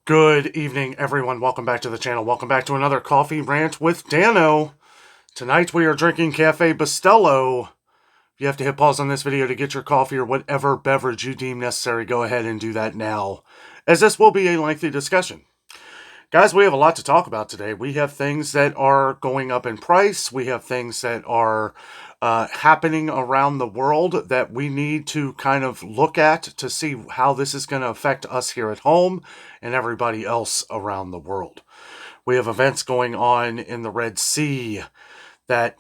Good evening, everyone. Welcome back to the channel. Welcome back to another Coffee Rant with Dano. Tonight we are drinking Cafe Bustelo. If you have to hit pause on this video to get your coffee or whatever beverage you deem necessary, go ahead and do that now, as this will be a lengthy discussion. Guys, we have a lot to talk about today. We have things that are going up in price. We have things that are happening around the world that we need to kind of look at to see how this is going to affect us here at home and everybody else around the world. We have events going on in the Red Sea that,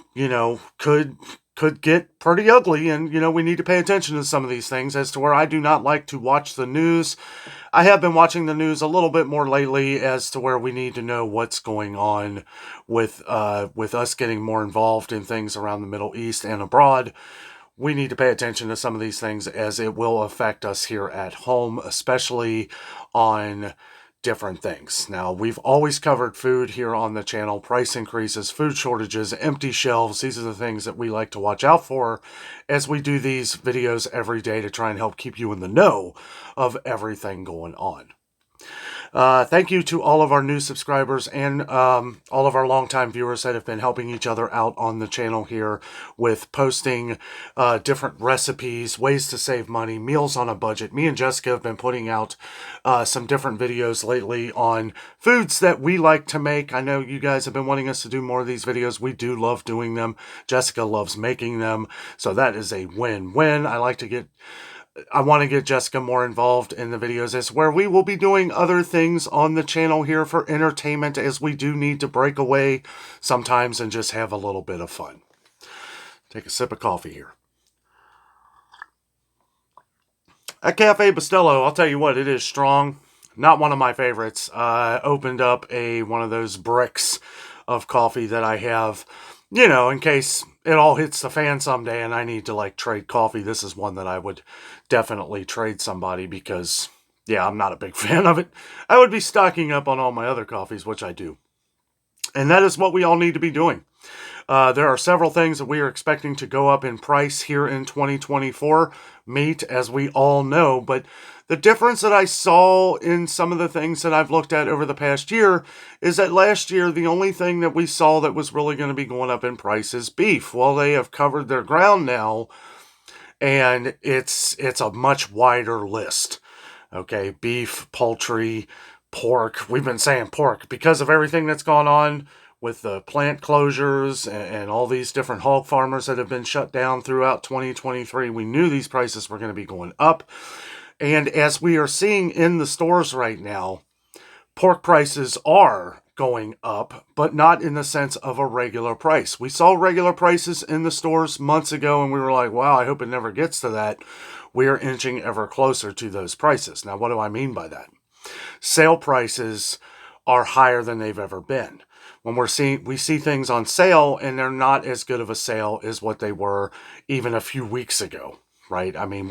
could get pretty ugly, and, we need to pay attention to some of these things, as to where I do not like to watch the news. I have been watching the news a little bit more lately, as to where we need to know what's going on with us getting more involved in things around the Middle East and abroad. We need to pay attention to some of these things, as it will affect us here at home, especially on different things. Now, we've always covered food here on the channel: price increases, food shortages, empty shelves. These are the things that we like to watch out for as we do these videos every day to try and help keep you in the know of everything going on. Thank you to all of our new subscribers and all of our longtime viewers that have been helping each other out on the channel here with posting different recipes, ways to save money, meals on a budget. Me and Jessica have been putting out some different videos lately on foods that we like to make. I know you guys have been wanting us to do more of these videos. We do love doing them. Jessica loves making them, so that is a win-win. I want to get Jessica more involved in the videos, as where we will be doing other things on the channel here for entertainment, as we do need to break away sometimes and just have a little bit of fun. Take a sip of coffee here. At Cafe Bustelo, I'll tell you what, it is strong. Not one of my favorites. Opened up one of those bricks of coffee that I have, in case it all hits the fan someday and I need to trade coffee. This is one that I would definitely trade somebody, because I'm not a big fan of it. I would be stocking up on all my other coffees, which I do. And that is what we all need to be doing. There are several things that we are expecting to go up in price here in 2024. Meat, as we all know, but the difference that I saw in some of the things that I've looked at over the past year is that last year, the only thing that we saw that was really going to be going up in price is beef. Well, they have covered their ground now, and it's a much wider list. Okay, beef, poultry, pork. We've been saying pork because of everything that's gone on with the plant closures and all these different hog farmers that have been shut down throughout 2023. We knew these prices were going to be going up. And as we are seeing in the stores right now, pork prices are going up, but not in the sense of a regular price. We saw regular prices in the stores months ago, and we were like, wow, I hope it never gets to that. We are inching ever closer to those prices. Now, what do I mean by that? Sale prices are higher than they've ever been. When we see things on sale, and they're not as good of a sale as what they were even a few weeks ago, right? I mean,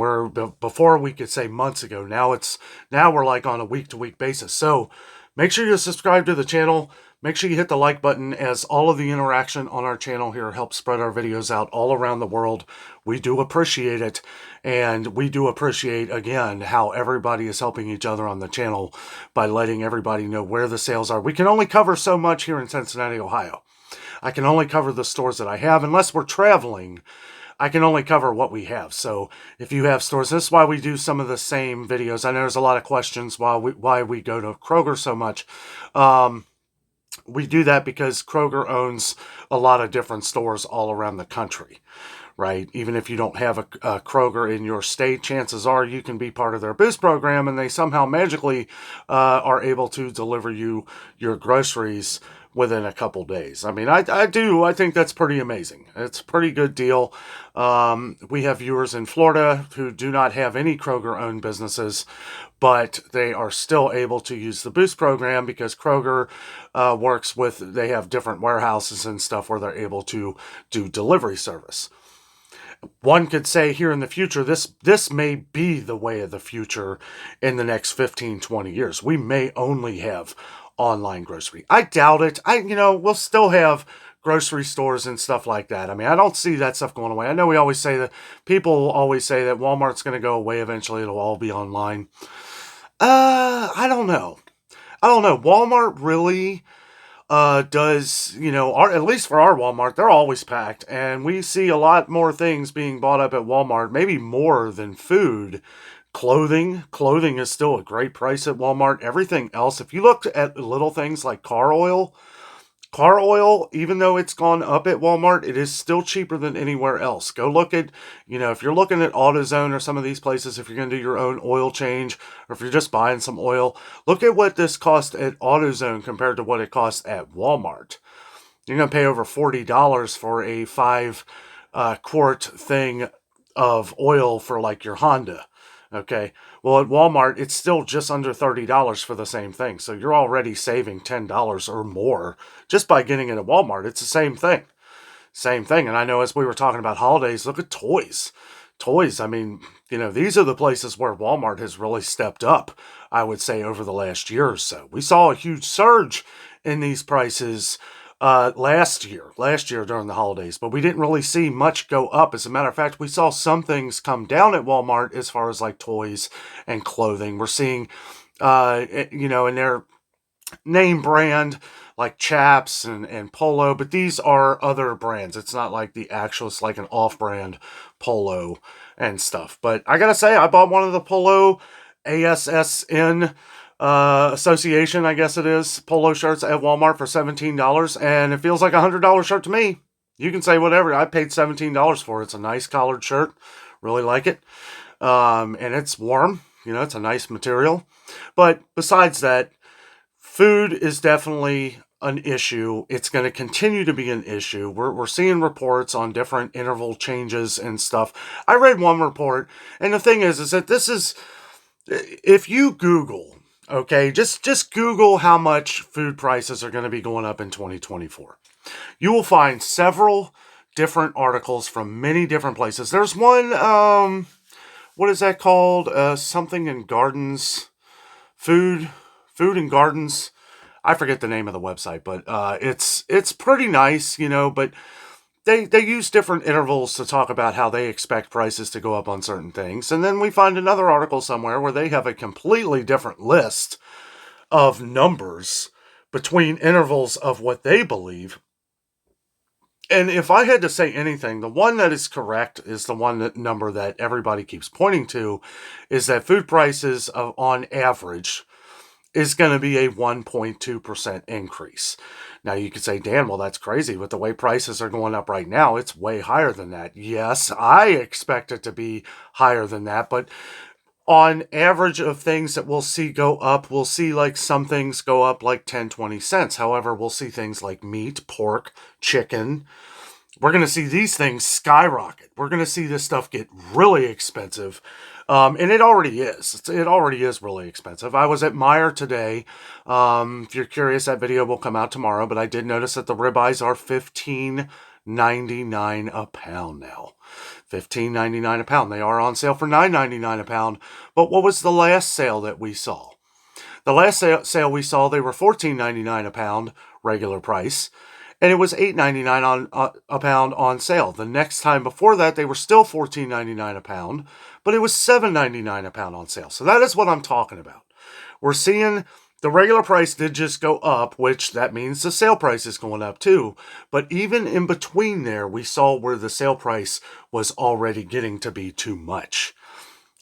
before we could say months ago. Now we're like on a week-to-week basis. So make sure you subscribe to the channel. Make sure you hit the like button, as all of the interaction on our channel here helps spread our videos out all around the world. We do appreciate it, and we do appreciate, again, how everybody is helping each other on the channel by letting everybody know where the sales are. We can only cover so much here in Cincinnati, Ohio. I can only cover the stores that I have. Unless we're traveling, I can only cover what we have. So if you have stores, this is why we do some of the same videos. I know there's a lot of questions why we go to Kroger so much. We do that because Kroger owns a lot of different stores all around the country, right? Even if you don't have a Kroger in your state, chances are you can be part of their Boost program, and they somehow magically are able to deliver you your groceries within a couple days. I mean, I think that's pretty amazing. It's a pretty good deal. We have viewers in Florida who do not have any Kroger-owned businesses, but they are still able to use the Boost program because Kroger they have different warehouses and stuff where they're able to do delivery service. One could say here in the future, this may be the way of the future in the next 15, 20 years. We may only have online grocery. I doubt it. We'll still have grocery stores and stuff like that. I mean, I don't see that stuff going away. I know people always say that Walmart's going to go away eventually. It'll all be online. I don't know. I don't know. Walmart really does, at least for our Walmart, they're always packed. And we see a lot more things being bought up at Walmart, maybe more than food. Clothing is still a great price at Walmart. Everything else, if you look at little things like car oil, even though it's gone up at Walmart, it is still cheaper than anywhere else. Go look at, if you're looking at AutoZone or some of these places, if you're going to do your own oil change, or if you're just buying some oil, look at what this costs at AutoZone compared to what it costs at Walmart. You're going to pay over $40 for a 5 quart thing of oil for like your Honda. Okay. Well, at Walmart, it's still just under $30 for the same thing. So you're already saving $10 or more just by getting it at Walmart. It's the same thing. Same thing. And I know as we were talking about holidays, look at toys. Toys, I mean, these are the places where Walmart has really stepped up, I would say, over the last year or so. We saw a huge surge in these prices last year during the holidays, but we didn't really see much go up. As a matter of fact, we saw some things come down at Walmart as far as like toys and clothing. We're seeing, in their name brand like Chaps and Polo, but these are other brands. It's not like the actual, it's like an off-brand Polo and stuff. But I gotta say, I bought one of the Polo ASSN association, I guess it is, polo shirts at Walmart for $17, and it feels like a $100 shirt to me. You can say whatever. I paid $17 for it. It's a nice collared shirt. Really like it. And it's warm. It's a nice material. But besides that, food is definitely an issue. It's going to continue to be an issue. We're seeing reports on different interval changes and stuff. I read one report, and the thing is that this is, if you Google, okay, just Google how much food prices are going to be going up in 2024. You will find several different articles from many different places. There's one, what is that called? Something in Gardens, Food and Gardens. I forget the name of the website, but it's pretty nice, but they use different intervals to talk about how they expect prices to go up on certain things. And then we find another article somewhere where they have a completely different list of numbers between intervals of what they believe. And if I had to say anything, the one that is correct is the number that everybody keeps pointing to, is that food prices on average is going to be a 1.2% increase. Now you could say, Dan, well, that's crazy. With the way prices are going up right now, it's way higher than that. Yes, I expect it to be higher than that, but on average of things that we'll see go up, we'll see like some things go up like 10, 20 cents. However, we'll see things like meat, pork, chicken. We're going to see these things skyrocket. We're going to see this stuff get really expensive. And it already is. It already is really expensive. I was at Meijer today. If you're curious, that video will come out tomorrow. But I did notice that the ribeyes are $15.99 a pound now. $15.99 a pound. They are on sale for $9.99 a pound. But what was the last sale that we saw? The last sale we saw, they were $14.99 a pound, regular price. And it was $8.99 on a pound on sale. The next time before that, they were still $14.99 a pound, but it was $7.99 a pound on sale. So that is what I'm talking about. We're seeing the regular price did just go up, which that means the sale price is going up too. But even in between there, we saw where the sale price was already getting to be too much.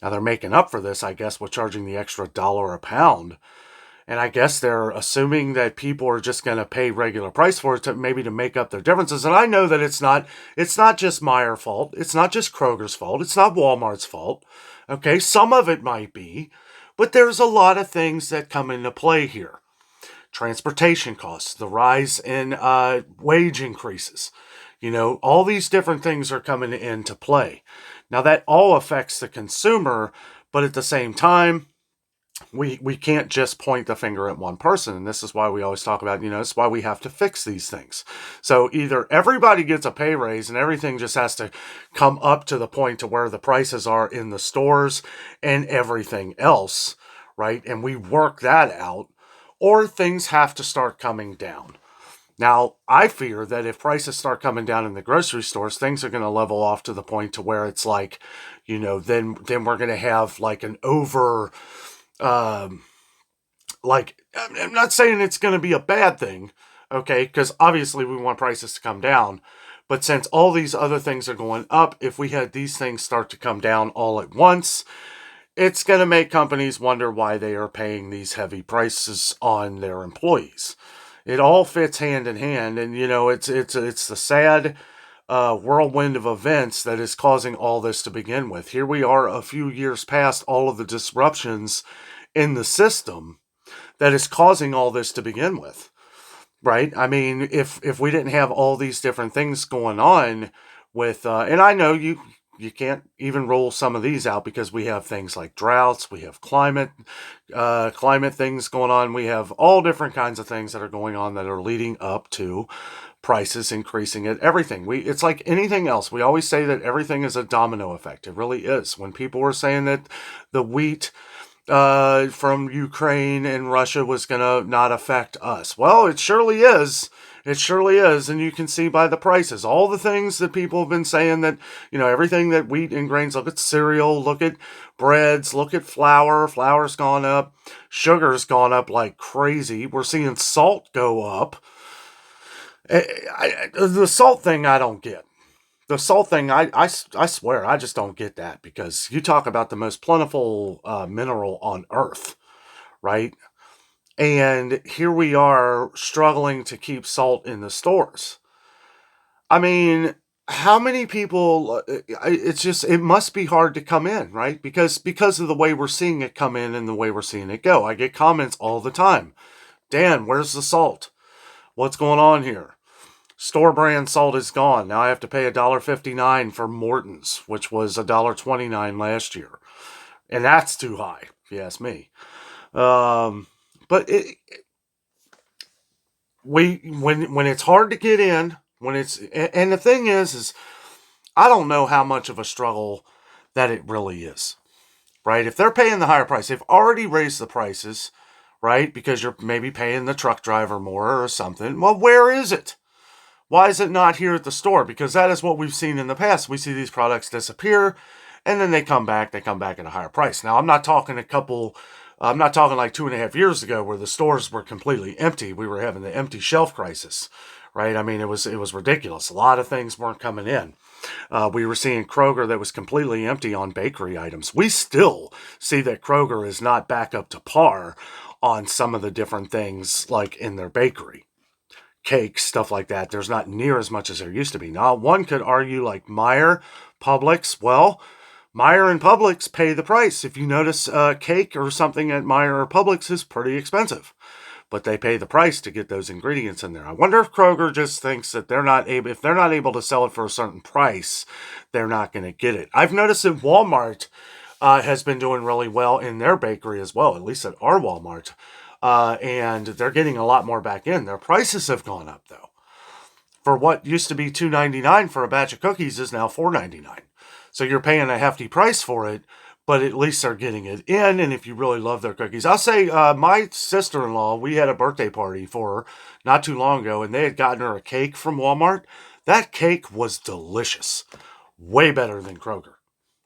Now they're making up for this, I guess, with charging the extra $1 a pound. And I guess they're assuming that people are just going to pay regular price for it to maybe to make up their differences. And I know that it's not just Meijer fault. It's not just Kroger's fault. It's not Walmart's fault. Okay, some of it might be, but there's a lot of things that come into play here. Transportation costs, the rise in wage increases. All these different things are coming into play. Now that all affects the consumer, but at the same time, we can't just point the finger at one person. And this is why we always talk about, it's why we have to fix these things. So either everybody gets a pay raise and everything just has to come up to the point to where the prices are in the stores and everything else, right? And we work that out, or things have to start coming down. Now, I fear that if prices start coming down in the grocery stores, things are going to level off to the point to where it's like, then we're going to have like an like, I'm not saying it's going to be a bad thing, okay, because obviously we want prices to come down. But since all these other things are going up, if we had these things start to come down all at once, it's going to make companies wonder why they are paying these heavy prices on their employees. It all fits hand in hand, and it's the sad whirlwind of events that is causing all this to begin with. Here we are, a few years past all of the disruptions in the system that is causing all this to begin with, right? I mean, if we didn't have all these different things going on with, and I know you can't even roll some of these out because we have things like droughts, we have climate things going on, we have all different kinds of things that are going on that are leading up to prices increasing at everything. It's like anything else. We always say that everything is a domino effect. It really is. When people were saying that the wheat from Ukraine and Russia was going to not affect us. Well, it surely is. It surely is. And you can see by the prices, all the things that people have been saying that, everything that wheat and grains, look at cereal, look at breads, look at flour. Flour's gone up. Sugar's gone up like crazy. We're seeing salt go up. The salt thing I don't get. The salt thing, I swear, I just don't get that, because you talk about the most plentiful mineral on Earth, right? And here we are struggling to keep salt in the stores. I mean, how many people, it must be hard to come in, right? Because of the way we're seeing it come in and the way we're seeing it go. I get comments all the time. Dan, where's the salt? What's going on here? Store brand salt is gone. Now I have to pay $1.59 for Morton's, which was $1.29 last year. And that's too high, if you ask me. But when it's hard to get in, and the thing is I don't know how much of a struggle that it really is, right? If they're paying the higher price, they've already raised the prices, right? Because you're maybe paying the truck driver more or something. Well, where is it? Why is it not here at the store? Because that is what we've seen in the past. We see these products disappear, and then they come back at a higher price. Now, I'm not talking like 2.5 years ago where the stores were completely empty. We were having the empty shelf crisis, right? I mean, it was ridiculous. A lot of things weren't coming in. We were seeing Kroger that was completely empty on bakery items. We still see that Kroger is not back up to par on some of the different things like in their bakery. Cakes, stuff like that. There's not near as much as there used to be. Now, one could argue like Meijer, Publix. Well, Meijer and Publix pay the price. If you notice, cake or something at Meijer or Publix is pretty expensive, but they pay the price to get those ingredients in there. I wonder if Kroger just thinks that if they're not able to sell it for a certain price, they're not going to get it. I've noticed that Walmart has been doing really well in their bakery as well, at least at our Walmart. And they're getting a lot more back in. Their prices have gone up, though. For what used to be $2.99 for a batch of cookies is now $4.99. So you're paying a hefty price for it, but at least they're getting it in. And if you really love their cookies, I'll say my sister-in-law, we had a birthday party for her not too long ago, and they had gotten her a cake from Walmart. That cake was delicious. Way better than Kroger.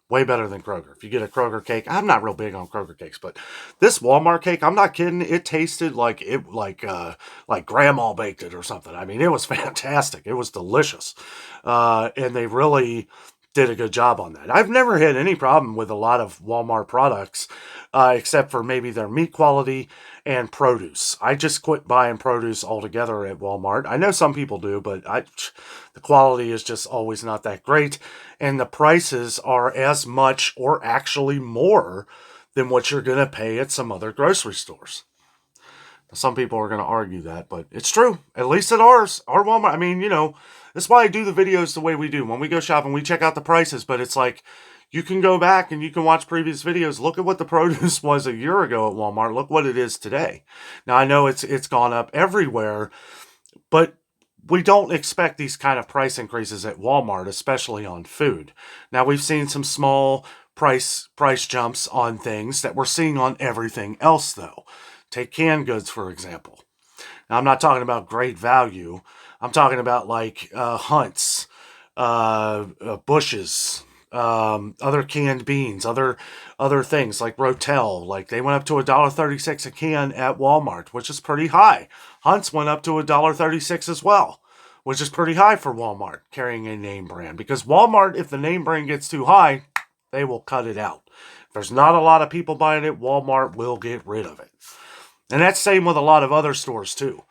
Way better than Kroger. If you get a Kroger cake, I'm not real big on Kroger cakes, but this Walmart cake, I'm not kidding. It tasted like grandma baked it or something. I mean, it was fantastic. It was delicious, and they really did a good job on that. I've never had any problem with a lot of Walmart products, except for maybe their meat quality and produce. I just quit buying produce altogether at Walmart. I know some people do, but the quality is just always not that great, and the prices are as much or actually more than what you're going to pay at some other grocery stores. Some people are going to argue that, but it's true. At least at our Walmart. I mean, that's why I do the videos the way we do. When we go shopping, we check out the prices, but it's like, you can go back and you can watch previous videos. Look at what the produce was a year ago at Walmart. Look what it is today. Now, I know it's gone up everywhere, but we don't expect these kind of price increases at Walmart, especially on food. Now, we've seen some small price jumps on things that we're seeing on everything else, though. Take canned goods, for example. Now, I'm not talking about great value. I'm talking about like Hunt's, Bush's, other canned beans, other things like Rotel. Like they went up to $1.36 a can at Walmart, which is pretty high. Hunt's went up to $1.36 as well, which is pretty high for Walmart carrying a name brand. Because Walmart, if the name brand gets too high, they will cut it out. If there's not a lot of people buying it, Walmart will get rid of it. And that's same with a lot of other stores too.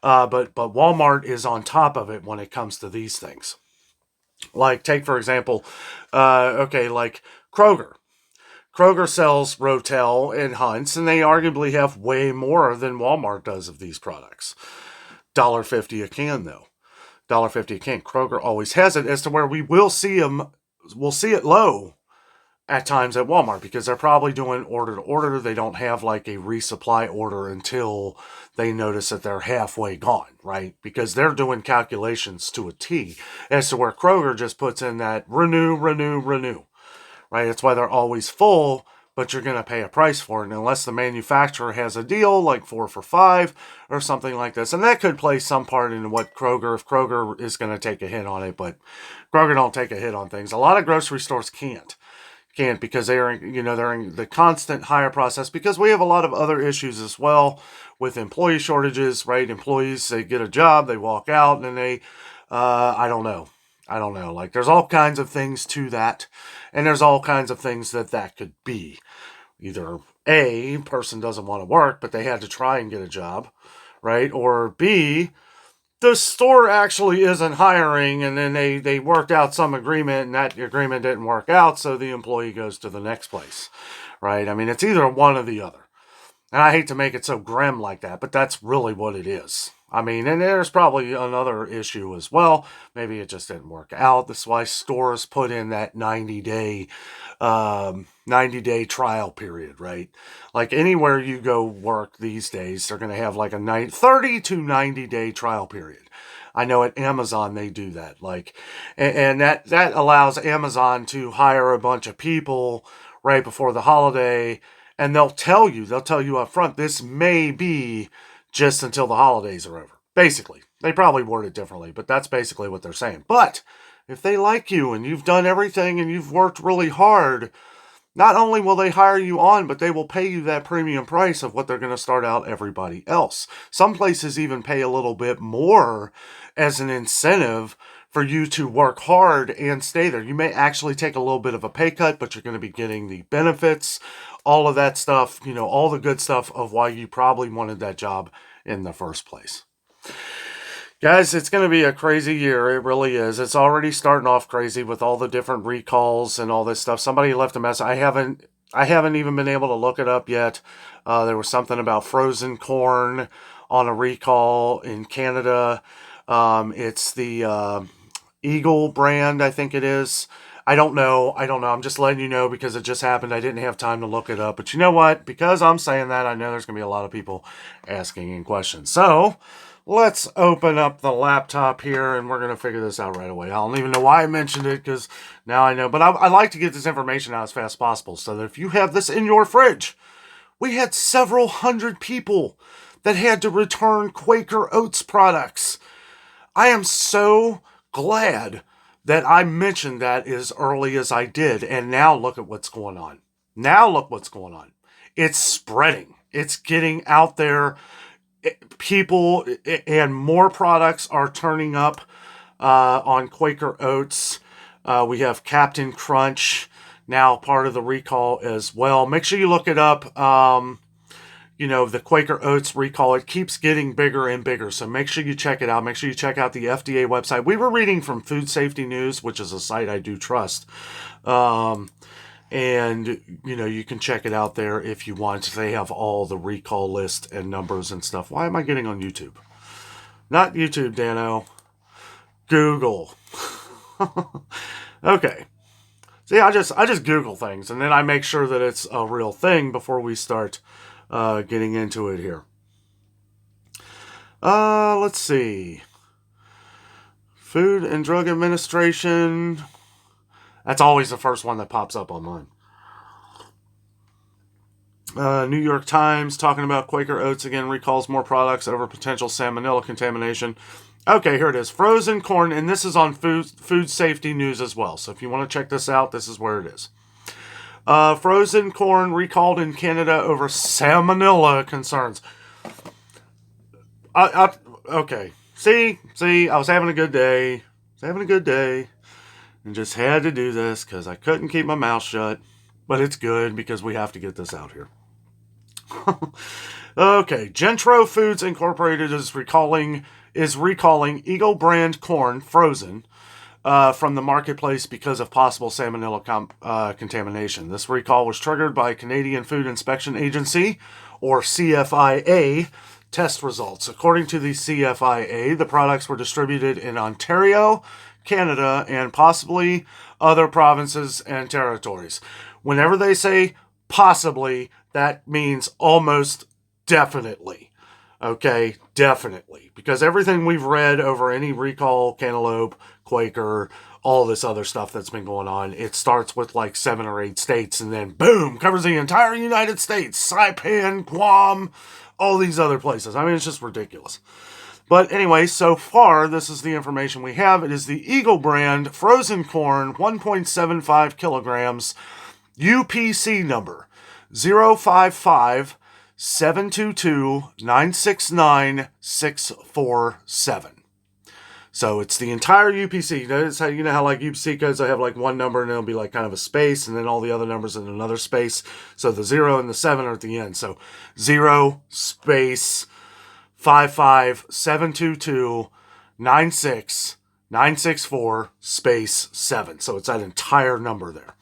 But Walmart is on top of it when it comes to these things. Like, take for example, like Kroger. Kroger sells Rotel and Hunt's, and they arguably have way more than Walmart does of these products. $1.50 a can, though. $1.50 a can. Kroger always has it, as to where we'll see it low at times at Walmart, because they're probably doing order to order. They don't have like a resupply order until they notice that they're halfway gone, right? Because they're doing calculations to a T, as to where Kroger just puts in that renew, right? That's why they're always full, but you're going to pay a price for it, unless the manufacturer has a deal like 4 for $5 or something like this. And that could play some part in what Kroger, if Kroger is going to take a hit on it, but Kroger don't take a hit on things. A lot of grocery stores can't because they're in the constant hire process, because we have a lot of other issues as well with employee shortages, right? Employees, they get a job, they walk out, and then they, I don't know. Like, there's all kinds of things to that, and there's all kinds of things that could be. Either A, person doesn't want to work, but they had to try and get a job, right? Or B, the store actually isn't hiring, and then they worked out some agreement, and that agreement didn't work out, so the employee goes to the next place, right? I mean, it's either one or the other. And I hate to make it so grim like that, but that's really what it is. I mean, and there's probably another issue as well. Maybe it just didn't work out. That's why stores put in that 90-day trial period, right? Like anywhere you go work these days, they're going to have like a 30 to 90-day trial period. I know at Amazon they do that. Like, and that allows Amazon to hire a bunch of people right before the holiday, and they'll tell you up front, this may be just until the holidays are over. Basically, they probably word it differently, but that's basically what they're saying. But if they like you and you've done everything and you've worked really hard, not only will they hire you on, but they will pay you that premium price of what they're going to start out everybody else. Some places even pay a little bit more as an incentive for you to work hard and stay there. You may actually take a little bit of a pay cut, but you're going to be getting the benefits, all of that stuff, all the good stuff of why you probably wanted that job in the first place. Guys, it's going to be a crazy year. It really is. It's already starting off crazy with all the different recalls and all this stuff. Somebody left a message. I haven't even been able to look it up yet. There was something about frozen corn on a recall in Canada. It's the Eagle brand, I think it is. I don't know. I'm just letting you know because it just happened. I didn't have time to look it up. But you know what? Because I'm saying that, I know there's going to be a lot of people asking in questions. So let's open up the laptop here, and we're going to figure this out right away. I don't even know why I mentioned it, because now I know. But I like to get this information out as fast as possible, so that if you have this in your fridge, we had several hundred people that had to return Quaker Oats products. I am so glad that I mentioned that as early as I did, and now look at what's going on. It's spreading. It's getting out there. People and more products are turning up on Quaker Oats. We have Captain Crunch now part of the recall as well. Make sure you look it up. The Quaker Oats recall, it keeps getting bigger and bigger. So make sure you check it out. Make sure you check out the FDA website. We were reading from Food Safety News, which is a site I do trust. And, you can check it out there if you want. They have all the recall list and numbers and stuff. Why am I getting on YouTube? Not YouTube, Dano. Google. Okay. See, I just Google things, and then I make sure that it's a real thing before we start getting into it here. Let's see. Food and Drug Administration. That's always the first one that pops up on mine. New York Times talking about Quaker Oats again recalls more products over potential salmonella contamination. Okay, here it is. Frozen corn, and this is on food safety news as well. So if you want to check this out, this is where it is. Frozen corn recalled in Canada over salmonella concerns. Okay. See, I was having a good day. And just had to do this because I couldn't keep my mouth shut. But it's good because we have to get this out here. Okay, Gentro Foods Incorporated is recalling Eagle brand corn frozen from the marketplace because of possible salmonella contamination. This recall was triggered by Canadian Food Inspection Agency, or CFIA, test results. According to the CFIA, the products were distributed in Ontario, Canada, and possibly other provinces and territories. Whenever they say possibly, that means almost definitely. Okay, definitely. Because everything we've read over any recall, Cantaloupe, Quaker, all this other stuff that's been going on, it starts with like 7 or 8 states and then boom, covers the entire United States, Saipan, Guam, all these other places. I mean, it's just ridiculous. But anyway, so far, this is the information we have. It is the Eagle brand frozen corn, 1.75 kilograms, UPC number 055 722 969 647. So it's the entire UPC. Notice how, you know how like UPC codes, I have like one number and it'll be like kind of a space and then all the other numbers in another space. So the 0 and the 7 are at the end. So 0 space 55 722 96 964 space 7. So it's that entire number there.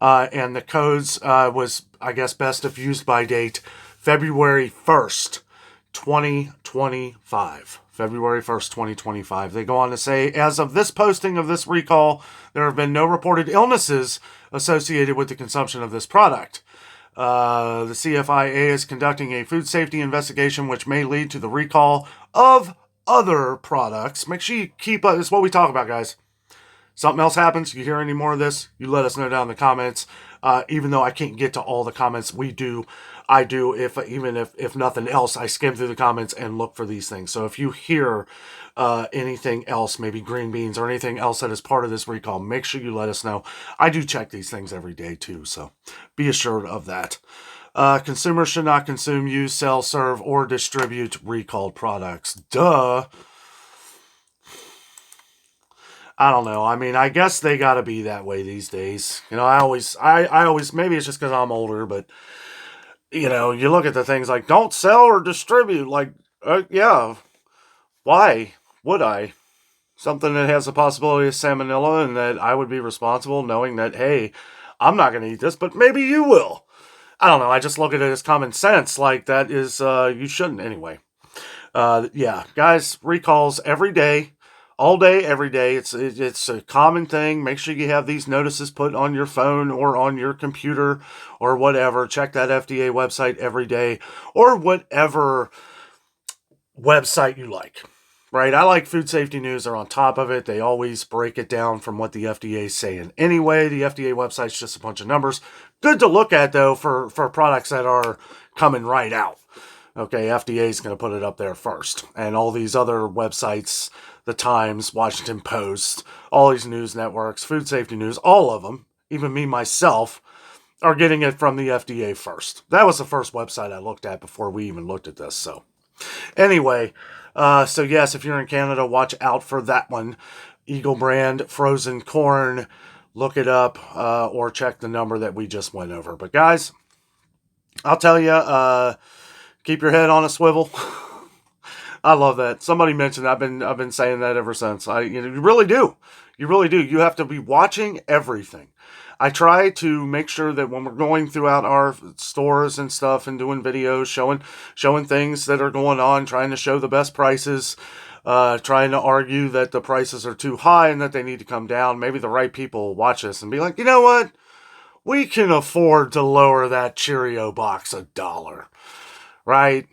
And the codes was, I guess, best if used by date February 1st, 2025. February 1st, 2025. They go on to say, as of this posting of this recall, there have been no reported illnesses associated with the consumption of this product. The CFIA is conducting a food safety investigation which may lead to the recall of other products. Make sure you keep up. This is what we talk about, guys. Something else happens, you hear any more of this, you let us know down in the comments. Even though I can't get to all the comments, I do, if nothing else, I skim through the comments and look for these things. So if you hear anything else, maybe green beans or anything else that is part of this recall, make sure you let us know. I do check these things every day too, so be assured of that. Consumers should not consume, use, sell, serve, or distribute recalled products. Duh. I don't know. I mean, I guess they got to be that way these days. You know, I always, maybe it's just because I'm older, but, you know, you look at the things like, don't sell or distribute. Like, yeah, why would I? Something that has the possibility of salmonella and that I would be responsible knowing that, hey, I'm not going to eat this, but maybe you will. I don't know. I just look at it as common sense. Like, that is, you shouldn't anyway. Yeah, guys, recalls every day. All day, every day. It's a common thing. Make sure you have these notices put on your phone or on your computer or whatever. Check that FDA website every day or whatever website you like. Right? I like Food Safety News. They're on top of it. They always break it down from what the FDA is saying. Anyway, the FDA website's just a bunch of numbers. Good to look at, though, for products that are coming right out. Okay, FDA is going to put it up there first. And all these other websites, the Times, Washington Post, all these news networks, Food Safety News, all of them, even me myself, are getting it from the FDA first. That was the first website I looked at before we even looked at this. So anyway, so yes, if you're in Canada, watch out for that one. Eagle brand frozen corn. Look it up or check the number that we just went over. But guys, I'll tell you, keep your head on a swivel. I love that. Somebody mentioned, I've been saying that ever since. You really do. You really do. You have to be watching everything. I try to make sure that when we're going throughout our stores and stuff and doing videos, showing things that are going on, trying to show the best prices, trying to argue that the prices are too high and that they need to come down. Maybe the right people will watch this and be like, you know what? We can afford to lower that Cheerio box $1. Right?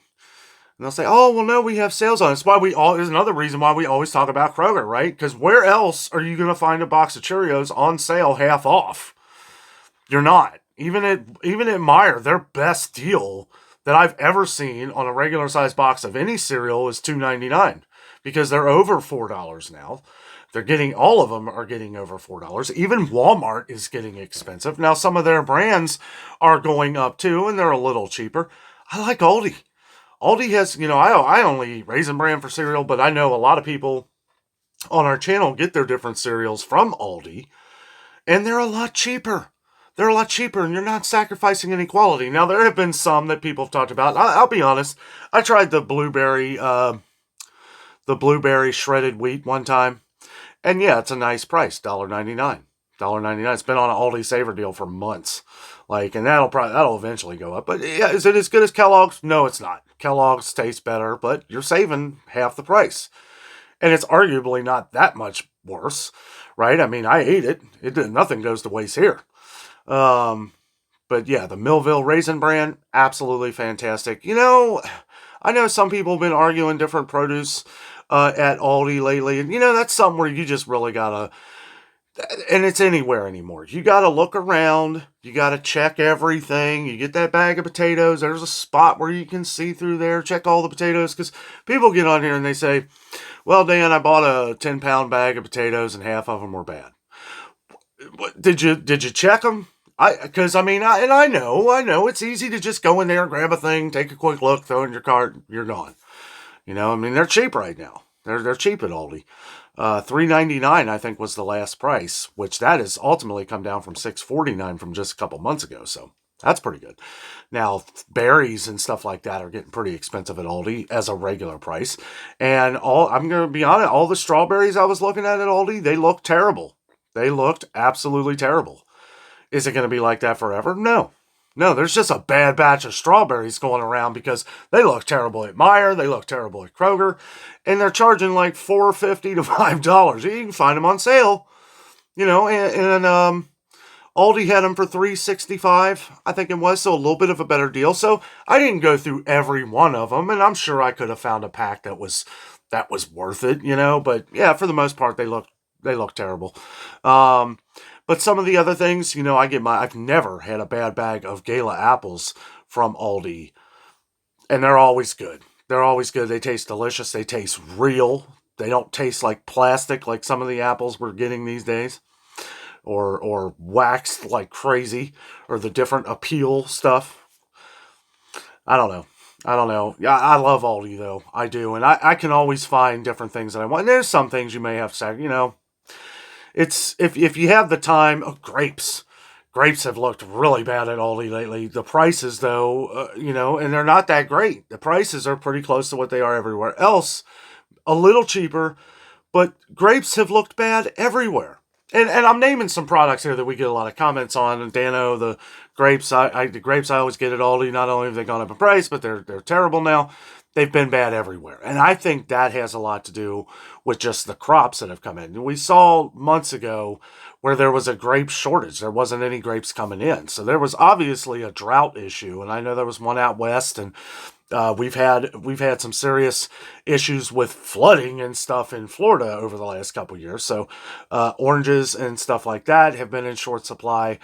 And they'll say, oh, well, no, we have sales on it. There's another reason why we always talk about Kroger, right? Because where else are you going to find a box of Cheerios on sale half off? You're not. even at Meijer, their best deal that I've ever seen on a regular size box of any cereal is $2.99 because they're over $4 now. They're getting all of them are getting over $4. Even Walmart is getting expensive. Now some of their brands are going up too, and they're a little cheaper. I like Aldi. Aldi has, I only eat Raisin Bran for cereal, but I know a lot of people on our channel get their different cereals from Aldi, and they're a lot cheaper. They're a lot cheaper, and you're not sacrificing any quality. Now, there have been some that people have talked about. I'll be honest. I tried the blueberry shredded wheat one time, and yeah, it's a nice price, $1.99. $1.99. It's been on an Aldi Saver deal for months, and that'll eventually go up. But yeah, is it as good as Kellogg's? No, it's not. Kellogg's tastes better, but you're saving half the price, and it's arguably not that much worse, right? I mean, I ate it. Nothing goes to waste here. But yeah, the Millville Raisin Bran, absolutely fantastic. I know some people have been arguing different produce at Aldi lately, and that's something where you just really gotta, and it's anywhere anymore. You gotta look around, you gotta check everything. You get that bag of potatoes, there's a spot where you can see through there, check all the potatoes, because people get on here and they say, well, Dan, I bought a 10-pound bag of potatoes and half of them were bad. Did you check them? I know it's easy to just go in there, grab a thing, take a quick look, throw it in your cart, you're gone. They're cheap right now. They're cheap at Aldi. $3.99 I think was the last price, which that has ultimately come down from $6.49 from just a couple months ago. So that's pretty good. Now berries and stuff like that are getting pretty expensive at Aldi as a regular price. And I'm going to be honest, all the strawberries I was looking at Aldi, they looked terrible. They looked absolutely terrible. Is it going to be like that forever? No. No, there's just a bad batch of strawberries going around because they look terrible at Meijer, they look terrible at Kroger, and they're charging like $4.50 to $5. You can find them on sale, and Aldi had them for $3.65, I think it was, so a little bit of a better deal. So I didn't go through every one of them, and I'm sure I could have found a pack that was worth it, But yeah, for the most part, they look terrible. But some of the other things, I've never had a bad bag of Gala apples from Aldi. And they're always good. They're always good. They taste delicious. They taste real. They don't taste like plastic like some of the apples we're getting these days. Or waxed like crazy. Or the different appeal stuff. I don't know. Yeah, I love Aldi though. I do. And I can always find different things that I want. And there's some things you may have to, it's if you have the time. Grapes have looked really bad at Aldi lately. The prices, though, and they're not that great. The prices are pretty close to what they are everywhere else. A little cheaper, but grapes have looked bad everywhere. And I'm naming some products here that we get a lot of comments on. And Dano, the grapes I always get at Aldi. Not only have they gone up in price, but they're terrible now. They've been bad everywhere. And I think that has a lot to do with just the crops that have come in. We saw months ago where there was a grape shortage. There wasn't any grapes coming in. So there was obviously a drought issue. And I know there was one out west, and we've had some serious issues with flooding and stuff in Florida over the last couple years. So oranges and stuff like that have been in short supply.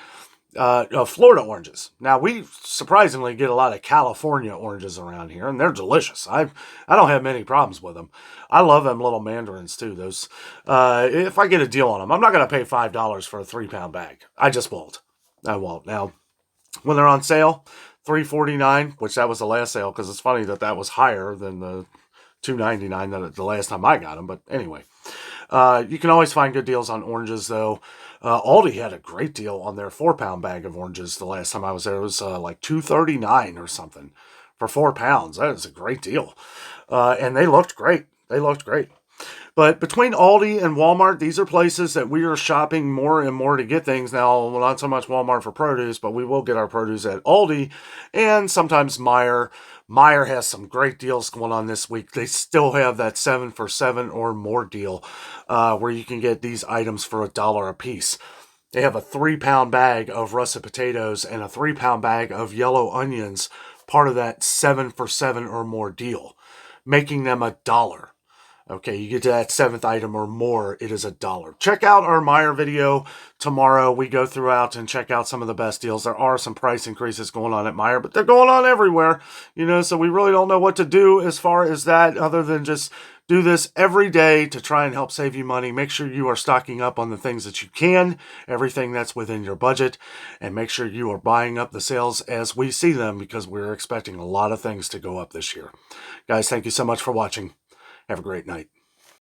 Florida oranges. Now, we surprisingly get a lot of California oranges around here, and they're delicious. I don't have many problems with them. I love them little mandarins, too. Those, if I get a deal on them, I'm not going to pay $5 for a 3-pound bag. I just won't. I won't. Now, when they're on sale, $3.49, which that was the last sale, because it's funny that was higher than the $2.99 that the last time I got them. But anyway, you can always find good deals on oranges, though. Aldi had a great deal on their 4-pound bag of oranges the last time I was there. It was like $2.39 or something for 4 pounds. That is a great deal. And they looked great. But between Aldi and Walmart, these are places that we are shopping more and more to get things. Now, well, not so much Walmart for produce, but we will get our produce at Aldi and sometimes Meijer. Meijer has some great deals going on this week. They still have that 7 for 7 or more deal where you can get these items for $1 a piece. They have a 3-pound bag of russet potatoes and a 3-pound bag of yellow onions, part of that 7 for 7 or more deal, making them $1. Okay, you get to that 7th item or more, it is $1. Check out our Meijer video tomorrow. We go throughout and check out some of the best deals. There are some price increases going on at Meijer, but they're going on everywhere, so we really don't know what to do as far as that other than just do this every day to try and help save you money. Make sure you are stocking up on the things that you can, everything that's within your budget, and make sure you are buying up the sales as we see them because we're expecting a lot of things to go up this year. Guys, thank you so much for watching. Have a great night.